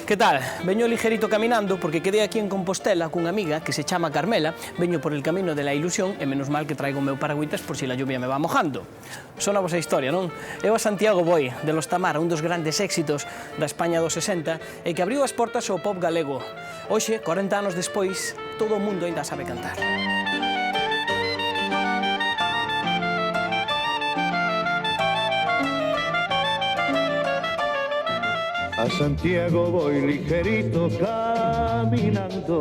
Que tal? Veño ligerito caminando porque quedei aquí en Compostela cunha amiga que se chama Carmela. Veño por el camino de la ilusión e menos mal que traigo o meu paragüitas por si la lluvia me va mojando. Sona vos a historia, non? Eu a Santiago Boi, de Los Tamara, un dos grandes éxitos da España dos 60 e que abriu as portas ao pop galego. Hoxe, 40 anos despois, todo o mundo ainda sabe cantar. A Santiago voy ligerito caminando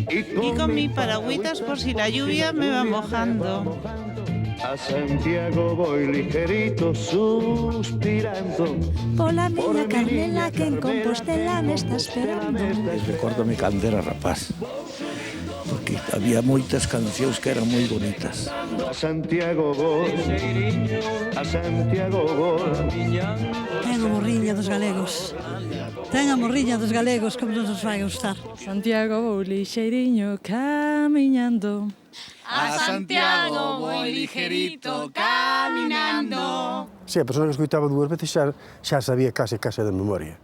Y con mi paragüitas por si la lluvia me va mojando. A Santiago voy ligerito suspirando. Pola miña Carmela que en Compostela me está esperando. Recórdame cando era rapaz, porque había moitas cancións que eran moi bonitas. A Santiago voy, a Santiago voy. Ten a morriña dos galegos. Ten a morriña dos galegos, como non nos vai gustar. Santiago vou lixeiriño camiñando. A Santiago voy ligerito caminando. Si, a persoa que escoitaba dúas veces xa sabía case de memoria.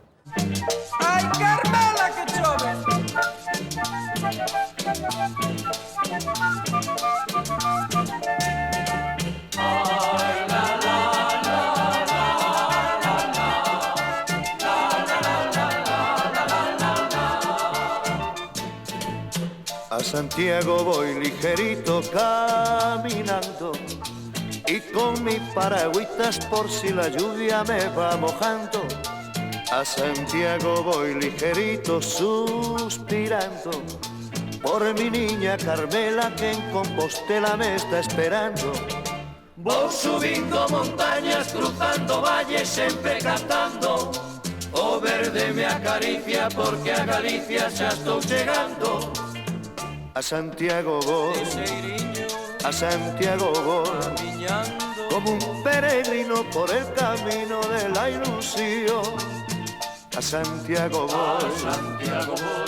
¡Ay, Carmela, que chove! A Santiago voy ligerito caminando y con mi paragüitas por si la lluvia me va mojando. A Santiago voy ligerito suspirando por mi niña Carmela que en Compostela me está esperando. Voy subindo montañas, cruzando valles, siempre cantando. O verde me acaricia porque a Galicia xa estou chegando. A Santiago voy, a Santiago voy, como un peregrino por el camino de la ilusión. A Santiago voy,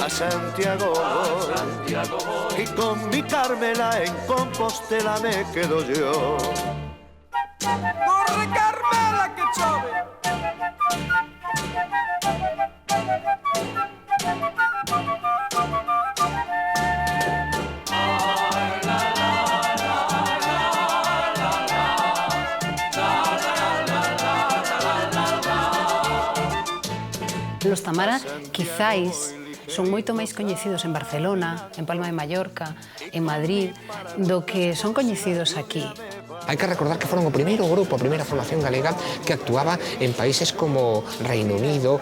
a Santiago voy, y con mi Carmela en Compostela me quedo yo. ¡Corre, Carmela, que chove! Los Tamara, quizáis, son moito máis coñecidos en Barcelona, en Palma de Mallorca, en Madrid, do que son coñecidos aquí. Hai que recordar que foron o primeiro grupo, a primeira formación galega que actuaba en países como Reino Unido,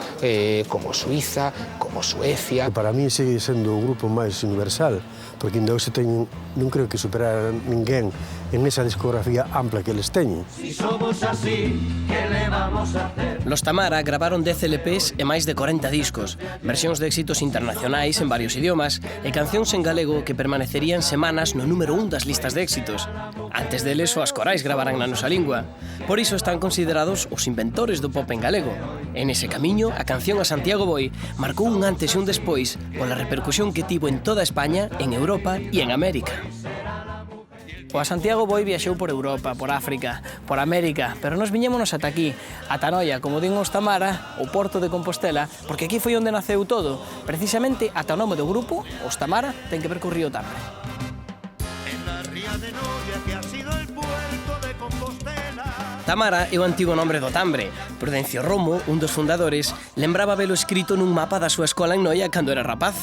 como Suiza, como Suecia. Para mí sigue sendo o grupo máis universal, porque ainda hoxe teñen, non creo que superar a ninguén en esa discografía ampla que eles teñen. Si somos así, ¿qué le vamos a hacer? Los Tamara gravaron 10 LPs e máis de 40 discos, versións de éxitos internacionais en varios idiomas e cancións en galego que permanecerían semanas no número 1 das listas de éxitos. Antes deles, o as corais gravaran na nosa lingua. Por iso están considerados os inventores do pop en galego. En ese camiño, a canción A Santiago Voy marcou un antes e un despois pola repercusión que tivo en toda España, en Europa e en América. O A Santiago Boi viaxou por Europa, por África, por América, pero nos viñémonos ata aquí, ata Noia, como din os Tamara, o porto de Compostela, porque aquí foi onde naceu todo. Precisamente ata o nome do grupo, os Tamara, ten que ver co río Tambre. Tamara é o antigo nombre do Tambre. Prudencio Romo, un dos fundadores, lembraba velo escrito nun mapa da súa escola en Noia cando era rapaz.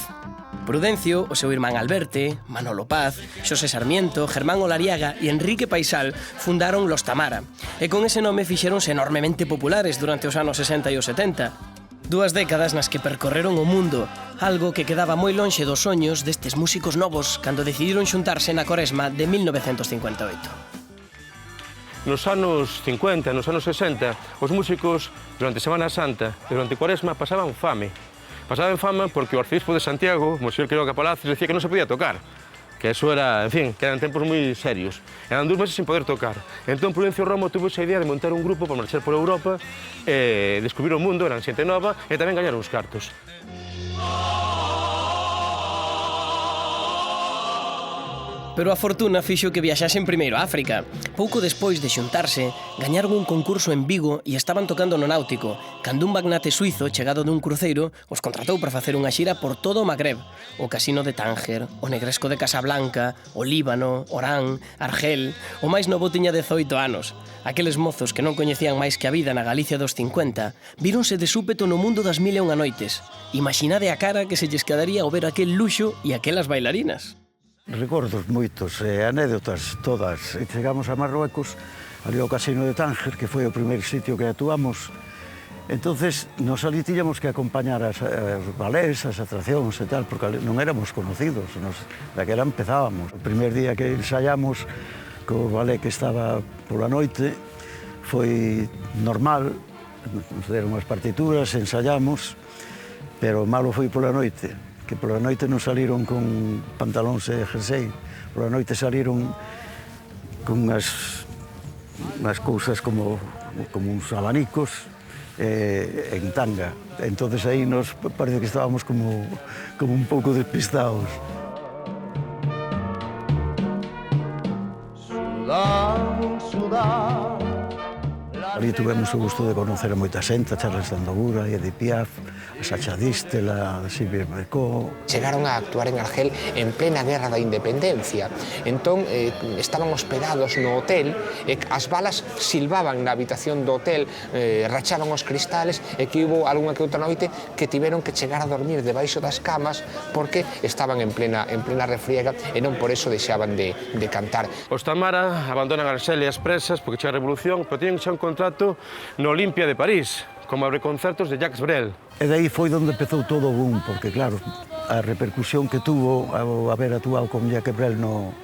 Prudencio, o seu irmán Alberte, Manolo Paz, Xosé Sarmiento, Germán Olariaga e Enrique Paisal fundaron Los Tamara, e con ese nome fixéronse enormemente populares durante os anos 60 e os 70. 2 décadas nas que percorreron o mundo, algo que quedaba moi lonxe dos soños destes músicos novos cando decidiron xuntarse na Coresma de 1958. Nos anos 50, nos anos 60, os músicos durante Semana Santa e durante Cuaresma pasaban fame. Pasaban fama porque o arcebispo de Santiago, Monsignor Quiroga Palacios, decía que non se podía tocar. Que eso era, en fin, que eran tempos moi serios. Eran 2 meses sin poder tocar. Entón Prudencio Romo tuvo esa idea de montar un grupo para marchar por Europa, descubrir o mundo, eran xente nova, e tamén gañar uns cartos. Pero a fortuna fixo que viaxasen primeiro a África. Pouco despois de xuntarse, gañaron un concurso en Vigo e estaban tocando no Náutico, cando un magnate suizo chegado dun cruceiro os contratou para facer unha xira por todo o Magreb, o Casino de Tánger, o Negresco de Casablanca, o Líbano, Orán, Argel. O máis novo tiña 18 anos. Aqueles mozos que non coñecían máis que a vida na Galicia dos 50 víronse de súpeto no mundo das 1001 noites. Imaginade a cara que se lles quedaría ao ver aquel luxo e aquelas bailarinas. Recordos moitos, anécdotas todas. Chegamos a Marruecos, ali ao Casino de Tánger, que foi o primeiro sitio que actuamos. Entonces, nos ali tiñamos que acompañar as balés, as atraccións e tal, porque non éramos conocidos, daquela empezábamos. O primer día que ensaiamos co balé que estaba pola noite, foi normal, nos deron as partituras, ensaiamos, pero malo foi pola noite, que pola noite non saliron con pantalóns e jersey, pola noite saliron con unhas cousas como uns abanicos en tanga. Entonces aí nos parece que estábamos como un pouco despistados. Ali tuvemos o gusto de conocer a moita xente, a Charles Aznavour, a Edith Piaf, a Sacha Distel, a Sylvie Vartan. Chegaron a actuar en Argel en plena guerra da independencia. Entón, estaban hospedados no hotel, e as balas silbaban na habitación do hotel, rachaban os cristales, e que hubo algunha que outra noite que tiveron que chegar a dormir debaixo das camas porque estaban en plena refriega e non por eso deixaban de cantar. Os Tamara abandonan Argel e as presas porque chega a revolución, pero tienen xa un contrato no Olimpia de París, como abre concertos de Jacques Brel. E daí foi onde empezou todo o boom, porque claro, a repercusión que tuvo ao haber actuado con Jacques Brel no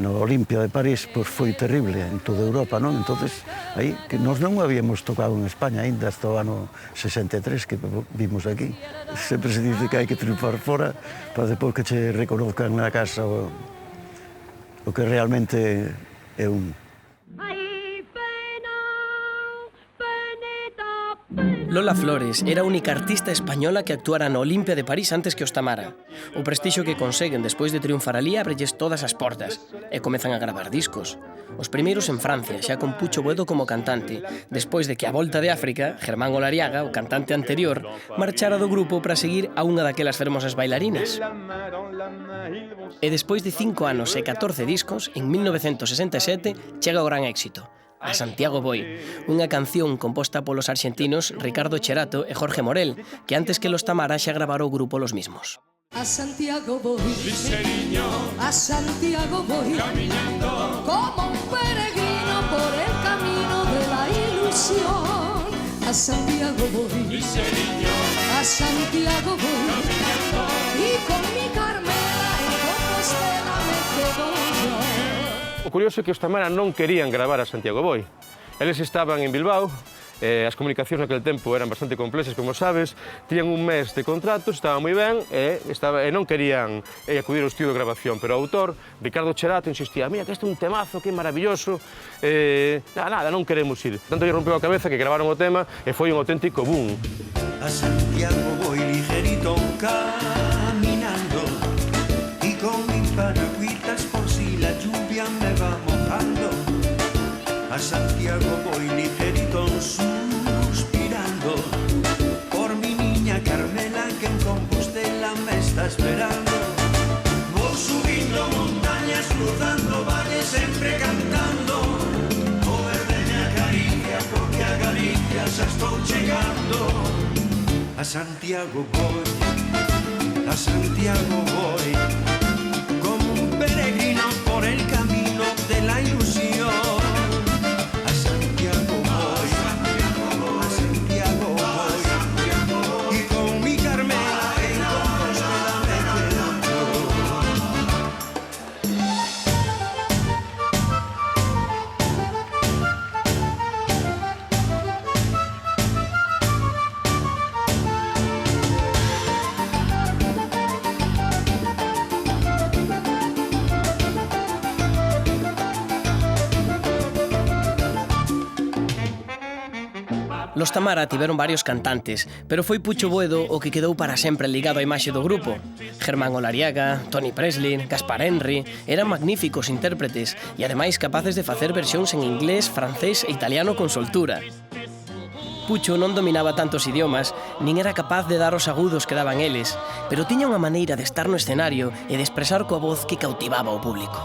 Olimpia de París, pois foi terrible en toda Europa, non? Entonces, aí, que nós non habíamos tocado en España ainda hasta o ano 63 que vimos aquí. Sempre se dice que hai que triunfar fora para depois que che reconozcan na casa o que realmente é un... Lola Flores era a única artista española que actuara no Olimpia de París antes que os Tamara. O prestixio que conseguen despois de triunfar ali abrelles todas as portas e comezan a gravar discos. Os primeiros en Francia, xa con Pucho Boedo como cantante, despois de que a volta de África, Germán Olariaga, o cantante anterior, marchara do grupo para seguir a unha daquelas fermosas bailarinas. E despois de 5 anos e 14 discos, en 1967, chega o gran éxito, A Santiago Voy, unha canción composta polos arxentinos Ricardo Cherato e Jorge Morel, que antes que los Tamara xa grabara o grupo los mismos. A Santiago voy, a Santiago voy, caminando como un peregrino por el camino de la ilusión. A Santiago voy, a Santiago voy, caminando y con mi Carmela en Compostela me quedo yo. O curioso é que os Tamara non querían gravar a Santiago Voy. Eles estaban en Bilbao, as comunicacións naquele tempo eran bastante complexas, como sabes, tiñan un mes de contratos, estaban moi ben e non querían acudir ao estudio de grabación, pero o autor, Ricardo Cherato, insistía, mira que este é un temazo, que maravilloso, nada, non queremos ir. Tanto lle rompeu a cabeza que gravaron o tema e foi un auténtico boom. A Santiago voy ligerito caminando y con mis paragüitas por si la lluvia me va mojando. A Santiago voy ligerito suspirando por mi niña Carmela que en Compostela me está esperando. Voy subiendo montañas, cruzando valles, siempre cantando. O verde me acaricia porque a Galicia ya estoy llegando. A Santiago voy, a Santiago voy, como un peregrino por el camino de la ilusión. Los Tamara tiveron varios cantantes, pero foi Pucho Boedo o que quedou para sempre ligado á imaxe do grupo. Germán Olariaga, Tony Presley, Gaspar Henry eran magníficos intérpretes e ademais capaces de facer versións en inglés, francés e italiano con soltura. Pucho non dominaba tantos idiomas, nin era capaz de dar os agudos que daban eles, pero tiña unha maneira de estar no escenario e de expresar coa voz que cautivaba ao público.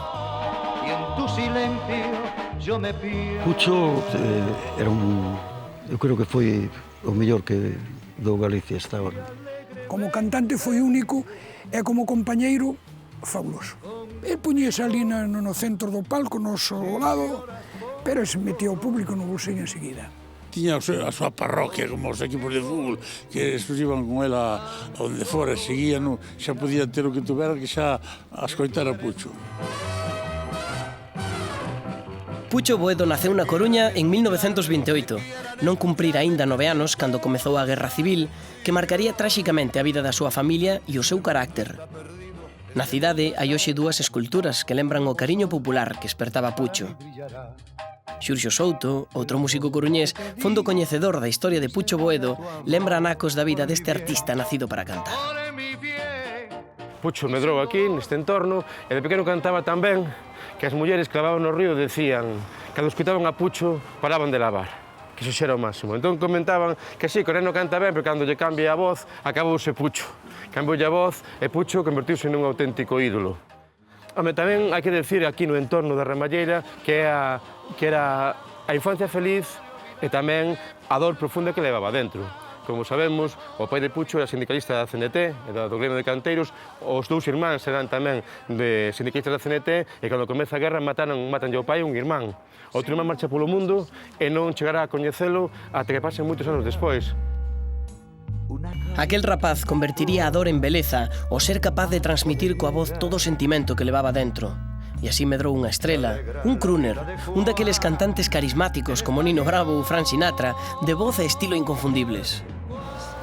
Pucho era eu creo que foi o mellor que do Galicia hasta ahora. Como cantante foi único e como compañeiro fabuloso. El puñese ali no centro do palco, no ao lado, pero se metía o público no bolsillo enseguida. Tiña a súa parroquia, como os equipos de fútbol, que estos iban con ela onde fora, seguían, xa podía ter o que tuvera que xa a escoitar a Pucho. Pucho Boedo naceu na Coruña en 1928. Non cumprira aínda 9 anos cando comezou a Guerra Civil, que marcaría tráxicamente a vida da súa familia e o seu carácter. Na cidade hai hoxe 2 esculturas que lembran o cariño popular que espertaba Pucho. Xurxo Souto, outro músico coruñés, fondo coñecedor da historia de Pucho Boedo, lembra anacos da vida deste artista nacido para cantar. Pucho medrou aquí, neste entorno, e de pequeno cantaba tan ben que as mulleres que lavaban no río decían, cando escutaban a Pucho, paraban de lavar, que iso xera o máximo. Entón comentaban que sí, que o neno canta ben, pero cando lle cambia a voz, acabouse Pucho. Camboulle a voz e Pucho convertiuse nun auténtico ídolo. Home, tamén hai que decir aquí no entorno da Ramalleira que era a infancia feliz e tamén a dor profunda que levaba dentro. Como sabemos, o pai de Pucho era sindicalista da CNT e do gremio de canteiros, os 2 irmáns eran tamén de sindicalistas da CNT e cando comeza a guerra matanlle ao pai un irmán. Outro irmán marcha polo mundo e non chegará a coñecelo até que pasen moitos anos despois. Aquel rapaz convertiría a dor en beleza ao ser capaz de transmitir coa voz todo o sentimento que levaba dentro. E así medrou unha estrela, un crooner, un daqueles cantantes carismáticos como Nino Bravo ou Frank Sinatra, de voz e estilo inconfundibles.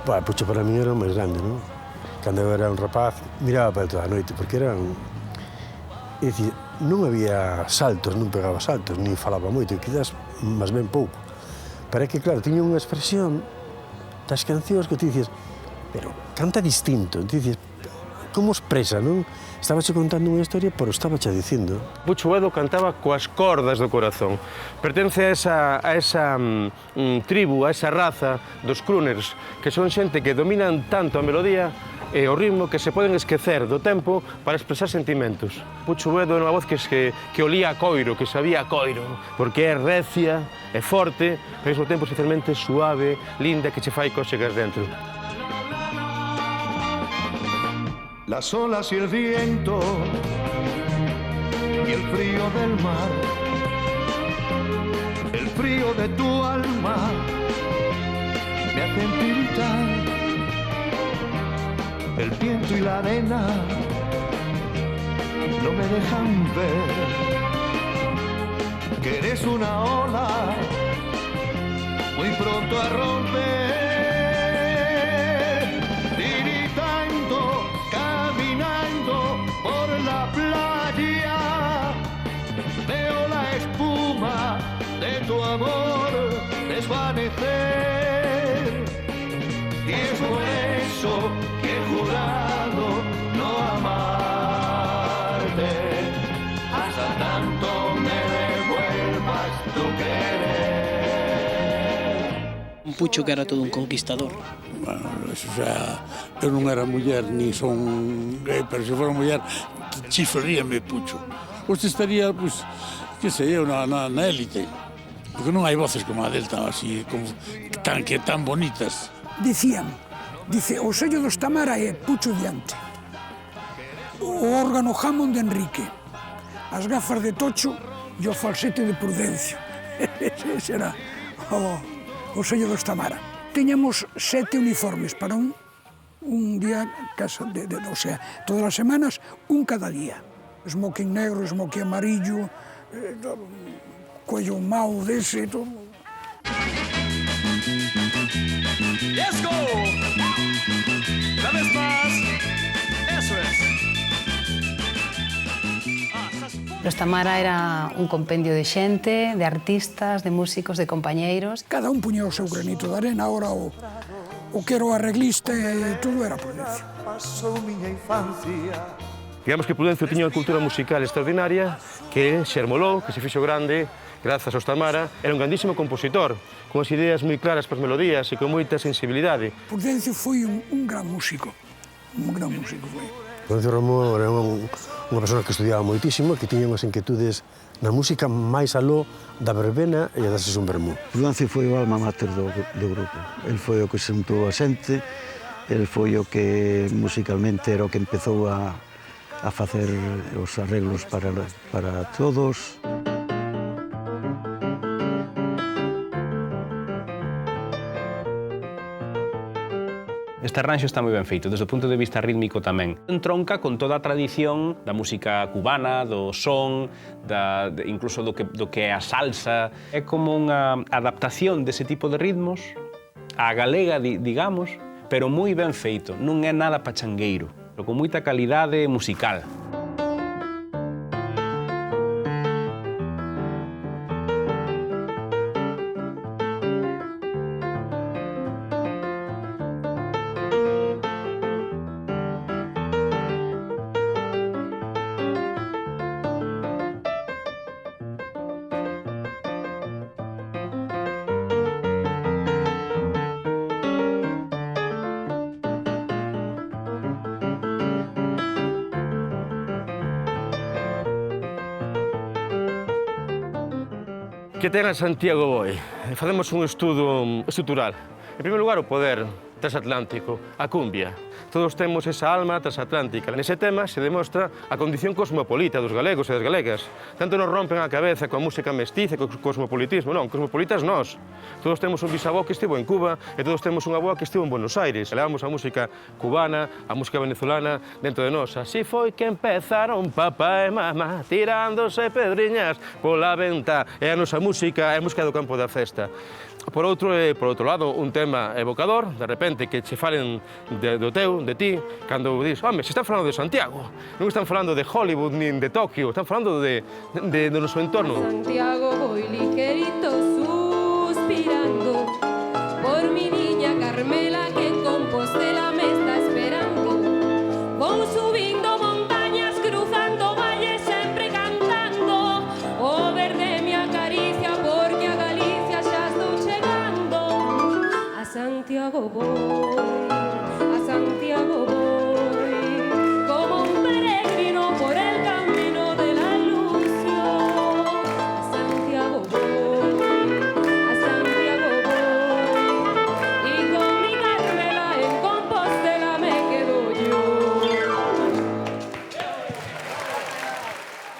Pucho para mí era o máis grande, non? Cando eu era un rapaz, miraba para toda a noite, porque eran... É dicir, non había saltos, non pegaba saltos, nin falaba moito, quizás máis ben pouco. Pero é que, claro, tiña unha expresión das cancións que ti dices, pero canta distinto, ti dices, como expresa, non? Estaba che contando unha historia, pero estaba che dicindo. Pucho Boedo cantaba coas cordas do corazón. Pertence a esa tribu, a esa raza dos crooners, que son xente que dominan tanto a melodía e o ritmo que se poden esquecer do tempo para expresar sentimentos. Pucho Boedo é unha voz que olía a coiro, que sabía a coiro, porque é recia, é forte, pero ao mesmo tempo especialmente suave, linda, que che fai cochegas dentro. Las olas y el viento y el frío del mar, el frío de tu alma me hacen tiritar. El viento y la arena no me dejan ver que eres una ola muy pronto a romper. Por la playa veo la espuma de tu amor desvanecer y es por eso que he jurado no amarte hasta tanto me devuelvas tu querer. Un Pucho que era todo un conquistador. Bueno, eso xa... Eu non era muller, ni son gay, pero se fora muller, chiflaríame Pucho. Você estaría, pues, que sei eu, na élite. Porque non hai voces como a delta, así, tan bonitas. Dice, o sello dos Tamara é Pucho diante. O órgano Hammond de Enrique. As gafas de Tocho e o falsete de Prudencio. Ese era o sello dos Tamara. Teñamos 7 uniformes para un día, o sea, todas as semanas, un cada día. Smoking negro, smoking amarillo, cuello mau dese, todo. Let's go! Una vez más, eso es. Los Tamara era un compendio de xente, de artistas, de músicos, de compañeiros. Cada un puña o seu granito de arena, ahora o que era o arreglista e todo era Prudencio. Digamos que Prudencio tiña unha cultura musical extraordinaria que xermolou, que se fixo grande grazas aos Tamara. Era un grandísimo compositor, con as ideas moi claras para as melodías e con moita sensibilidade. Prudencio foi un gran músico foi. Prudencio Ramón era unha persona que estudiaba moitísimo, que tiña unhas inquietudes na música máis aló da verbena e a darse un vermú. Prudencio foi o alma mater do grupo. El foi o que sentou a xente, el foi o que musicalmente era o que empezou a facer os arreglos para todos. Este arranxo está moi ben feito, desde o punto de vista rítmico tamén. Entronca con toda a tradición da música cubana, do son, incluso do que é a salsa. É como unha adaptación dese tipo de ritmos á galega, digamos, pero moi ben feito. Non é nada pachangueiro, pero con moita calidade musical. Que ten a Santiago Boi? Facemos un estudo estrutural. En primeiro lugar, o poder transatlántico, a cumbia. Todos temos esa alma transatlántica. Nese tema se demostra a condición cosmopolita dos galegos e das galegas. Tanto nos rompen a cabeza coa música mestiza e co cosmopolitismo. Non, cosmopolitas nós. Todos temos un bisavó que estivo en Cuba e todos temos unha avoa que estivo en Buenos Aires. Levamos a música cubana, a música venezolana dentro de nós. Así foi que empezaron papá e mamá tirándose pedriñas pola venta. É a nosa música, é a música do campo da festa. Por outro lado, un tema evocador, de repente, que che falen do teu, de ti, cando dis, home, se están falando de Santiago, non están falando de Hollywood nin de Tokio, están falando do noso entorno. Santiago voy ligerito suspirando por mi niña Carmela que en Compostela me está esperando. Voy subiendo montañas, cruzando valles, siempre cantando. Oh, verde me acaricia porque a Galicia ya estoy llegando. A Santiago voy, a Santiago voy, como un peregrino por el camino de la ilusión. A Santiago voy, a Santiago voy, y con mi Carmela en Compostela me quedo yo.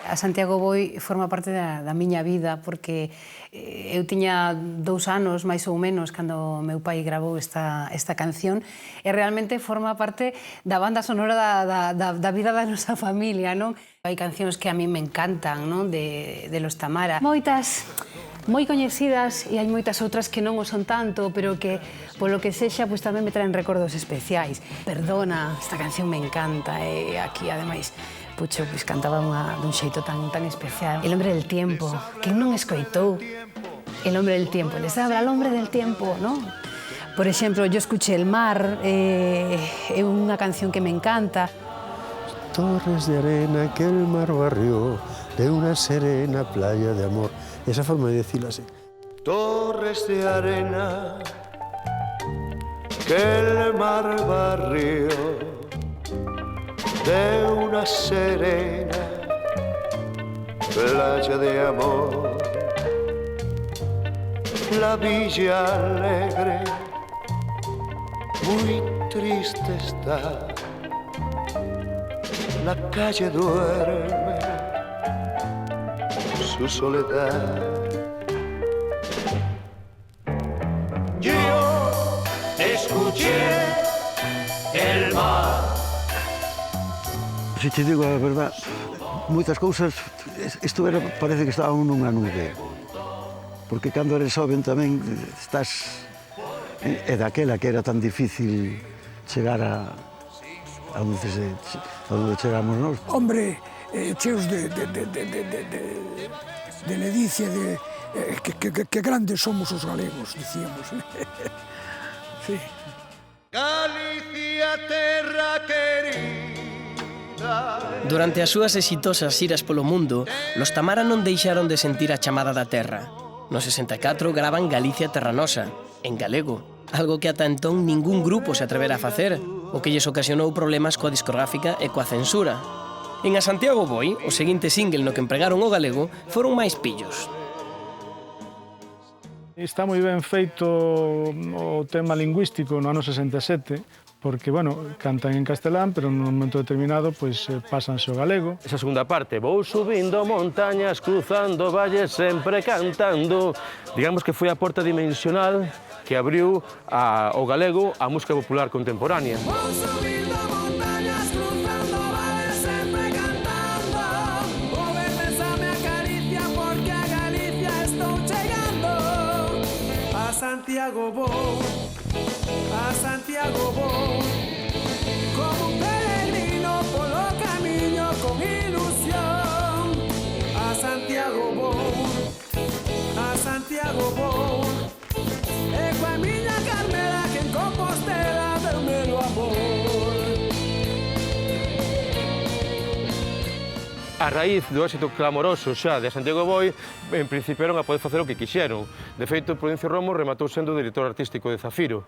A Santiago Boi forma parte da miña vida porque eu tiña 2 anos, máis ou menos, cando meu pai gravou esta canción e realmente forma parte da banda sonora da vida da nosa familia, non? Hai cancións que a mí me encantan, non? De los Tamara. Moitas moi coñecidas e hai moitas outras que non o son tanto, pero que, polo que sexa, pois tamén me traen recordos especiais. Perdona, esta canción me encanta e aquí, ademais, Pucho pois cantaba dun xeito tan especial. El hombre del tiempo, quen non escoitou El hombre del tiempo, les habla al hombre del tiempo, ¿no? Por exemplo, yo escuché El mar, é unha canción que me encanta. Torres de arena que el mar barrió de una serena playa de amor. Esa forma de decirlo así. Torres de arena que el mar barrió de una serena playa de amor. La villa alegre muy triste está, la calle duerme su soledad. Yo escuché el mar. Se te digo a verdad, moitas cousas, isto era, parece que estábamos nunha nube. Porque cando eres xoven tamén estás... É daquela que era tan difícil chegar a onde chegamos nós. Hombre, cheos de ledicia, que grandes somos os galegos, dicíamos. Sí. Galicia, terra querida. Durante as súas exitosas xiras polo mundo, los Tamara non deixaron de sentir a chamada da terra. No 64 gravan Galicia Terra Nosa, en galego, algo que ata entón ningún grupo se atrevera a facer, o que lles ocasionou problemas coa discográfica e coa censura. En A Santiago Voy, o seguinte single no que empregaron o galego, foron máis pillos. Está moi ben feito o tema lingüístico no ano 67, porque, bueno, cantan en castelán, pero nun momento determinado, pois, pásanse o galego. Esa segunda parte, vou subindo montañas, cruzando valles, sempre cantando. Digamos que foi a porta dimensional que abriu ao galego a música popular contemporánea. Santiago vou, a Santiago vou, como un peregrino polo camiño con ilusión. A Santiago vou, e coa miña Carmela que en Compostela deume o amor. A raíz do éxito clamoroso xa de Santiago Voy, en principio eran a poder facer o que quixeron. De feito, Prudencio Romo rematou sendo o director artístico de Zafiro.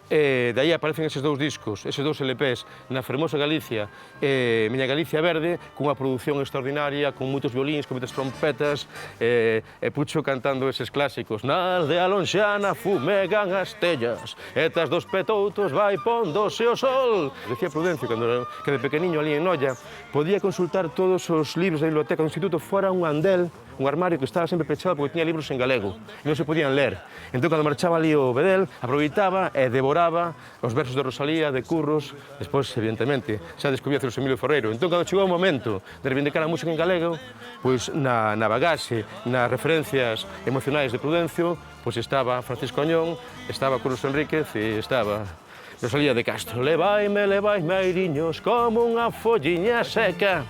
De aí aparecen eses dous discos, eses dous LPs, Na Fermosa Galicia e Miña Galicia Verde, cunha produción extraordinaria, con moitos violíns, con moitas trompetas, e Pucho cantando eses clásicos. Na aldea lonxana fumegan as tellas, e tas dos petoutos vai pondose o sol. Decía Prudencio, que de pequeniño ali en Noia, podía consultar todos os libros da biblioteca do instituto fora un andel, un armario que estaba sempre pechado porque tiña libros en galego e non se podían ler. Entón, cando marchaba ali o Bedel, aproveitaba e devoraba os versos de Rosalía, de Curros, despois, evidentemente, xa descubría Celso Emilio Ferreiro. Entón, cando chegou o momento de reivindicar a música en galego, pois na bagaxe, nas referencias emocionais de Prudencio, pois estaba Francisco Añón, estaba Curros Enríquez e estaba Rosalía de Castro. Levaime, airiños, como unha folliña seca.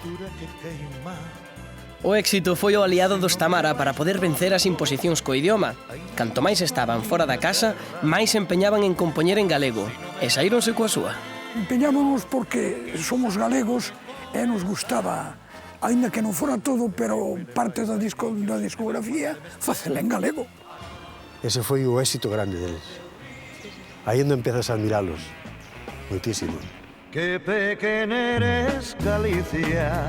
O éxito foi o aliado dos Tamara para poder vencer as imposicións co idioma. Canto máis estaban fora da casa, máis se empeñaban en compoñer en galego, e saíronse coa súa. Empeñámonos porque somos galegos e nos gustaba, aínda que non fora todo, pero parte da discografía, facela en galego. Ese foi o éxito grande deles. Aí onde empezas a admiralos, moitísimo. Que pequena eres Galicia,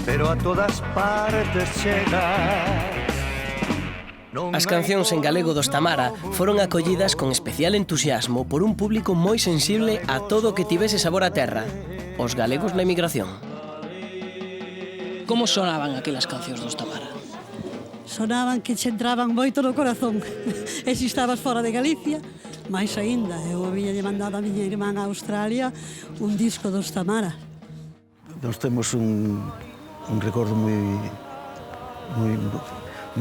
pero a todas partes chegas. As cancións en galego dos Tamara foron acollidas con especial entusiasmo por un público moi sensible a todo o que tivese sabor a terra, os galegos na emigración. Como sonaban aquelas cancións dos Tamara? Sonaban que che entraban moito no corazón. E se estabas fora de Galicia, máis aínda. Eu había mandado a miña irmán a Australia un disco dos Tamara. Nós temos un recordo moi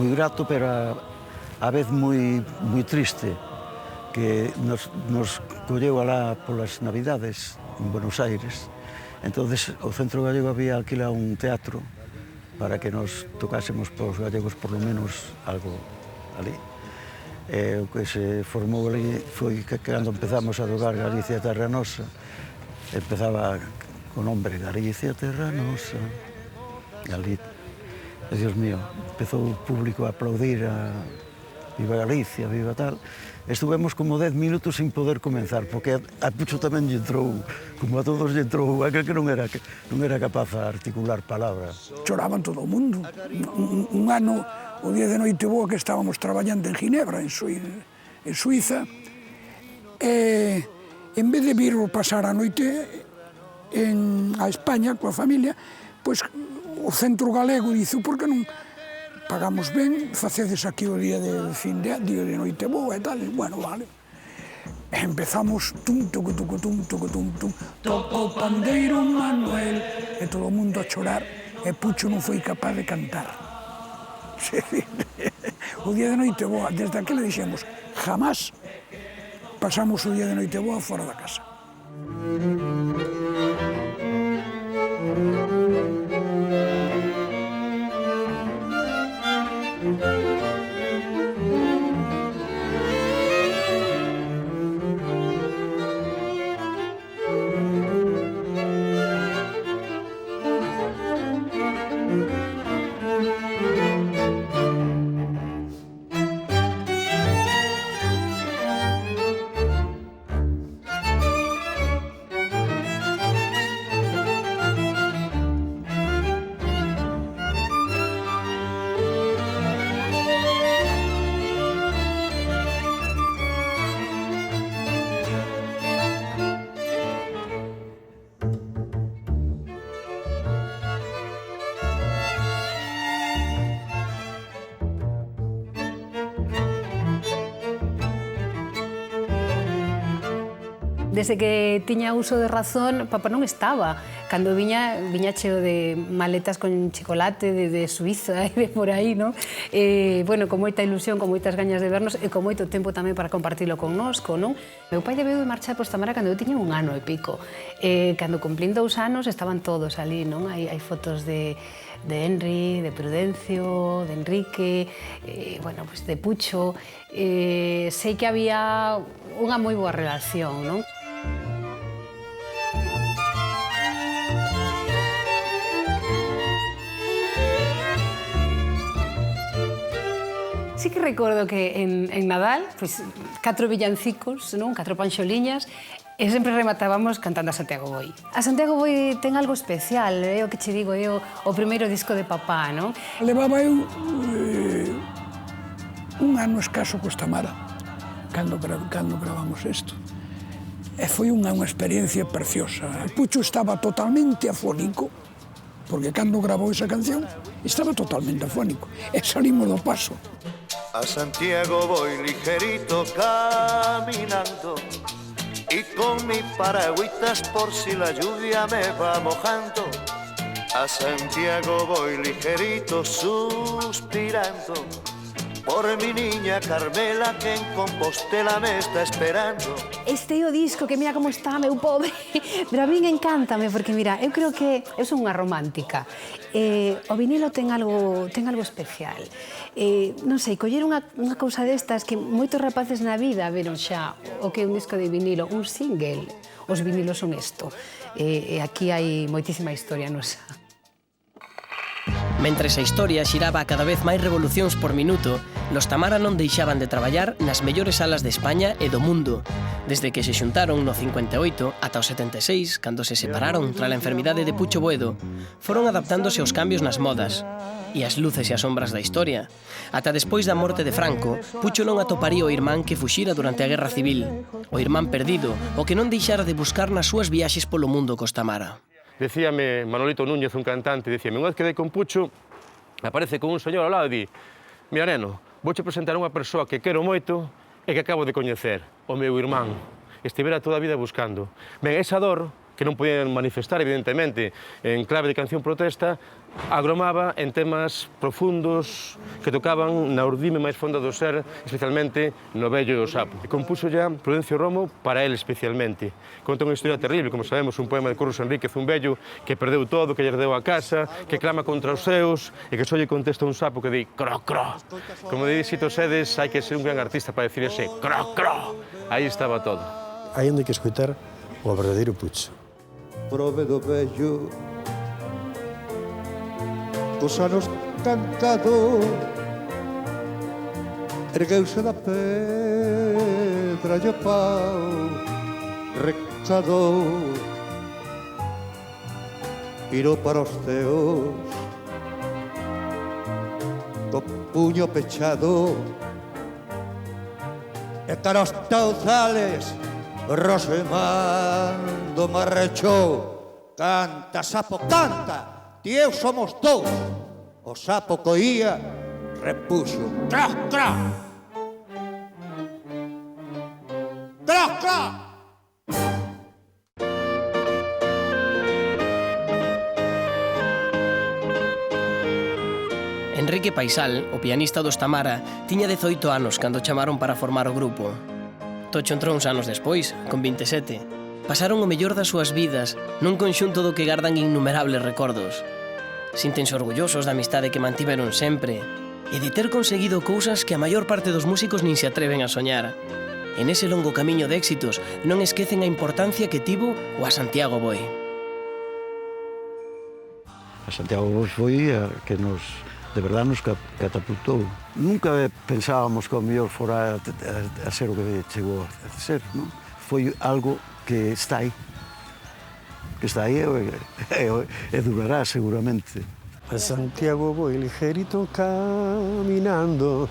grato, pero a vez moi triste, que nos colleu alá polas Navidades en Buenos Aires. Entonces, o Centro Gallego había alquilado un teatro para que nos tocásemos para os gallegos por lo menos algo ali. O que se formou ali foi que cando empezamos a tocar Galicia Terra Nosa, empezaba con nombre Galicia Terra Nosa. Ali, Dios mío, empezou o público a aplaudir a Viva Galicia, viva tal. Estuvemos como 10 minutos sin poder comenzar, porque a Pucho tamén lle entrou, como a todos lle entrou, aquel que non era capaz de articular palabras. Choraban todo o mundo. Un ano, o día de noite boa, que estábamos traballando en Ginebra, en Suiza, e en vez de vir pasar a noite a España coa familia, pois o Centro Galego dice, por que non pagamos ben, facedes aquí o día de fin de día de noite boa e tal, bueno, vale. Empezamos tum, tucu, tucu, tum, tucu, tum, tum, toca o pandeiro Manuel, e todo o mundo a chorar, e Pucho non foi capaz de cantar. O día de noite boa, desde aquele dixemos, jamás pasamos o día de noite boa fora da casa. Desde que tiña uso de razón, papá non estaba. Cando viña cheo de maletas con chocolate de Suiza e de por aí, non? Bueno, con moita ilusión, con moitas gañas de vernos e con moito tempo tamén para compartilo connosco, non? Meu pai debeu de marchar por Tamara cando eu tiña 1 ano e pico. Cando cumplín 2 anos estaban todos ali, non? Hai fotos de Henry, de Prudencio, de Enrique, bueno, pues de Pucho. Sei que había unha moi boa relación, non? Sí que recordo que en Nadal, pues, 4 villancicos, non? 4 panxoliñas, e sempre rematábamos cantando a Santiago Boi. A Santiago Boi ten algo especial, é o que che digo, é o primeiro disco de papá, non? Levaba eu 1 ano escaso cos Tamara, cando gravamos isto. E foi unha experiencia preciosa. O Pucho estaba totalmente afónico, porque cando grabou esa canción estaba totalmente afónico. E salimos do paso. A Santiago voy ligerito caminando y con mis paragüitas por si la lluvia me va mojando. A Santiago voy ligerito suspirando por mi niña Carmela que en Compostela me está esperando. Este é o disco que mira como está, meu pobre. Pero a min encántame, porque mira, eu creo que eu son unha romántica. O vinilo ten algo especial. Non sei, coller unha cousa destas que moitos rapaces na vida veron xa o que é un disco de vinilo, un single. Os vinilos son isto. E aquí hai moitísima historia nosa. Mentres a historia xiraba cada vez máis revolucións por minuto, los Tamara non deixaban de traballar nas mellores salas de España e do mundo. Desde que se xuntaron no 58 ata o 76, cando se separaron tras a enfermidade de Pucho Boedo, foron adaptándose aos cambios nas modas e as luces e as sombras da historia. Ata despois da morte de Franco, Pucho non atoparía o irmán que fuxira durante a Guerra Civil, o irmán perdido, o que non deixara de buscar nas súas viaxes polo mundo cos Tamara. Decíame Manolito Núñez, un cantante, decíame, unha vez quedei con Pucho, aparece con un señor ao lado e di: mira, neno, vouche presentar unha persoa que quero moito e que acabo de coñecer, o meu irmán. Estivera toda a vida buscando. Ben, esa dor, que non podían manifestar, evidentemente, en clave de canción protesta, agromaba en temas profundos que tocaban na urdime máis fonda do ser, especialmente no Vello e o Sapo. E compuso ya Prudencio Romo para él especialmente. Conta unha historia terrible, como sabemos, un poema de Curros Enríquez, un vello que perdeu todo, que lle herdeu a casa, que clama contra os seus e que só lle contesta un sapo que di cro, cro. Como di Sito Sedes, hai que ser un gran artista para decir ese cro, cro. Aí estaba todo. Aí onde hai que escoitar o verdadeiro Pucho. Prove do vello cos anos cantado ergueuse da pedra e o pau recadou virou para os teus co puño pechado e cara aos tauzales Rosemando marrechou, canta, sapo, canta, ti eu somos dous. O sapo coía, repuxo, cra, cra. Cra, cra. Enrique Paisal, o pianista dos Tamara, tiña 18 anos cando chamaron para formar o grupo. Tocho entrou uns anos despois, con 27. Pasaron o mellor das súas vidas nun conxunto do que gardan innumerables recordos. Síntense orgullosos da amistade que mantiveron sempre e de ter conseguido cousas que a maior parte dos músicos nin se atreven a soñar. En ese longo camiño de éxitos non esquecen a importancia que tivo o a Santiago Boi. A Santiago Boi foi a que nos, de verdad, nos catapultou. Nunca pensábamos que o mellor fora a ser o que chegou a ser, non? Foi algo que está aí e durará seguramente. A Santiago voy ligerito caminando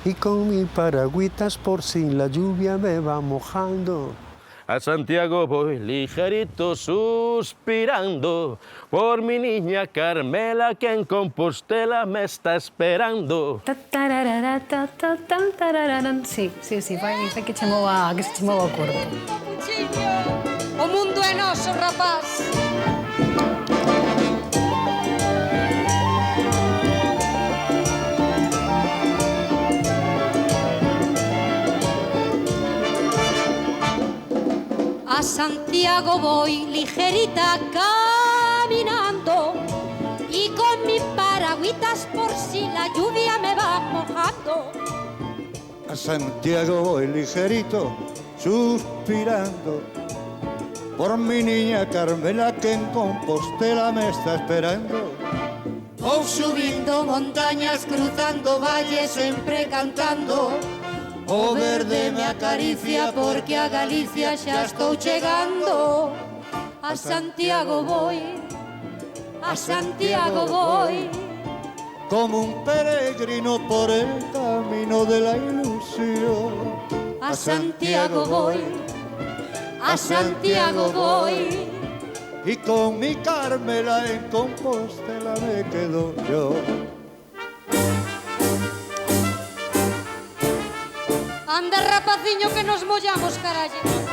y con mi paragüitas por si la lluvia me va mojando. A Santiago voy ligerito suspirando por mi niña Carmela que en Compostela me está esperando. Sí, fai que se chamou o corpo. rapachiño, o mundo é noso, rapaz. A Santiago voy ligerita caminando y con mis paragüitas por si la lluvia me va mojando. A Santiago voy ligerito, suspirando por mi niña Carmela que en Compostela me está esperando. Vou subindo montañas, cruzando valles, sempre cantando. O verde me acaricia porque a Galicia xa estou chegando. A Santiago voy, a Santiago voy. Como un peregrino por el camino de la ilusión. A Santiago voy, a Santiago voy. Y con mi Carmela en Compostela me quedo yo. Anda, rapaciño, que nos mollamos, carallo.